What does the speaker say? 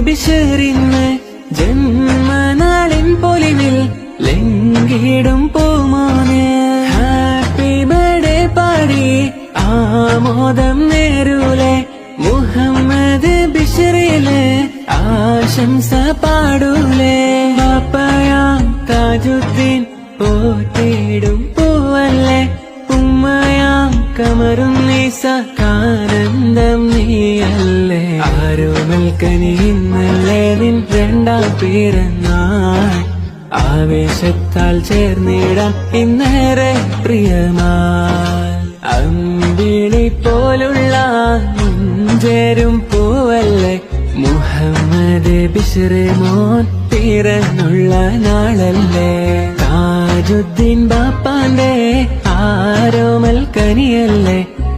ബിഷറിന്ന് ജന്മനാളിൻ പൊലിവിൽ ലംഘിടും പൂമോന് happy birthday പാടി ആമോദം നേരൂലേ മുഹമ്മദ് ബിഷറിലെ ആശംസ പാടൂലേ ബാപ്പയാം താജുദ്ദീൻ പോറ്റിടും പൂവല്ലേ ഉമ്മയാം കമറുന്നീസക്കാനന്ദം നീയല്ലേ ആരോമൽക്കനി ഇന്നല്ലേ നിൻ രണ്ടാം പിറന്നാൾ ആവേശത്താൽ ചേർന്നിടാം ഇന്നേറെ പ്രിയമാൽ അമ്പിളി പോലുള്ള മുഞ്ചേരും പൂവല്ലേ മുഹമ്മദ് ബിശ്റ് മോൻ പിറന്നുള്ള നാളല്ലേ താജുദ്ദീൻ ബാപ്പാന്റെ ആരോമൽ കനിയല്ലേ